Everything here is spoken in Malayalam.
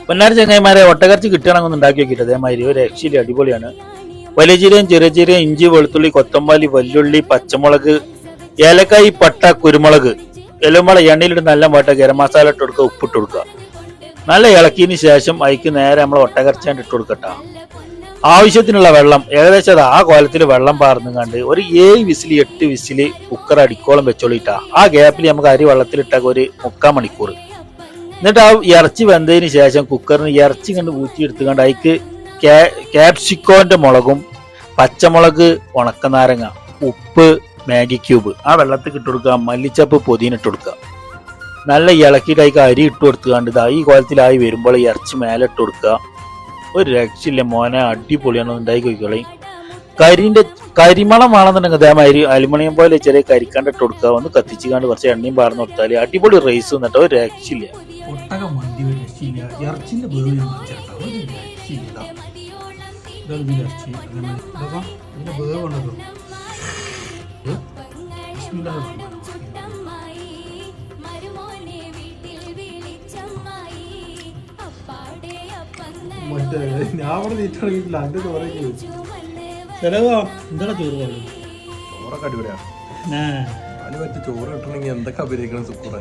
പൊന്നാര ചങ്ങായിമാരെ ഒട്ടകർച്ചി കിട്ടുകയാണെങ്കിൽ ഒന്ന് ഉണ്ടാക്കി നോക്കിയിട്ട് അതേമാതിരി ഒരു രക്ഷയില്ല, അടിപൊളിയാണ്. വലിയ ജീരകം, ചെറിയ ജീരകം, ഇഞ്ചി, വെളുത്തുള്ളി, കൊത്തമ്പാലി, വല്ലുള്ളി, പച്ചമുളക്, ഏലക്കായി, പട്ട, കുരുമുളക് എല്ലാം കൂടെ എണ്ണയിലിട്ട് നല്ല വട്ട ഗരം മസാല ഇട്ട് കൊടുക്കുക, ഉപ്പിട്ട് കൊടുക്കുക. നല്ല ഇളക്കിയതിന് ശേഷം അതിക്ക് നേരെ നമ്മൾ ഒട്ടകർച്ചാണ്ട് ഇട്ട് കൊടുക്കട്ടോ. ആവശ്യത്തിനുള്ള വെള്ളം ഏകദേശം ആ കോലത്തിൽ വെള്ളം പാർന്നു കണ്ട് ഒരു 7 വിസിൽ 8 വിസിൽ കുക്കർ അടിക്കോളം വെച്ചോളിട്ടാ. ആ ഗ്യാപ്പിൽ നമുക്ക് അരി വെള്ളത്തിലിട്ട ഒരു 3/4 മണിക്കൂർ. എന്നിട്ട് ആ ഇറച്ചി വെന്തതിന് ശേഷം കുക്കറിന് ഇറച്ചി കണ്ട് ഊറ്റിയെടുത്തുകൊണ്ട് അതിക്ക് ക്യാപ്സിക്കോന്റെ മുളകും, പച്ചമുളക്, ഉണക്കനാരങ്ങ, ഉപ്പ്, മാഗി ക്യൂബ് ആ വെള്ളത്തിൽ ഇട്ട് കൊടുക്കുക. മല്ലിച്ചപ്പ്, പൊതിന ഇട്ട് കൊടുക്കുക. നല്ല ഇളക്കിയിട്ട് അതിക്ക് അരി ഇട്ട് കൊടുത്തുകൊണ്ട് ഇതാ ഈ കോലത്തിലായി വരുമ്പോൾ ഇറച്ചി മേലെ ഇട്ട് കൊടുക്കുക. ഒരു രക്ഷയില്ല മോനെ, അടിപൊളിയാണ്. ഉണ്ടായി കഴിക്കളി. കരിമണം വേണമെന്നുണ്ടെങ്കിൽ അതേമാതിരി അലുമിനിയം പോലെ ചെറിയ കരിക്കാണ്ട് ഇട്ട് കൊടുക്കുക. ഒന്ന് കത്തിച്ചുകാണ്ട് കുറച്ച് എണ്ണയും പാർന്ന് കൊടുത്താൽ അടിപൊളി റൈസ് എന്നിട്ട് ഒരു രക്ഷയില്ല. ഒട്ടക മന്തി ഒരു രക്ഷയില്ല. ഇറച്ചിന്റെ വേവ് ഒരു രക്ഷയില്ല. ഇറച്ചി ഇതിന്റെ വേവ് ഉണ്ടല്ലോ. മറ്റേ ഞാൻ അവിടെ നീറ്റാണെങ്കില്ല അതിന്റെ ചോറൊക്കെ ചോദിച്ചു. ചിലവോ എന്താണ് ചോറ് പോലെ ചോറൊക്കെ അടിപൊളിയാണ്. ചോറ് കിട്ടണമെങ്കിൽ എന്തൊക്കെ അഭിനയിക്കണം സുക്കൂറെ.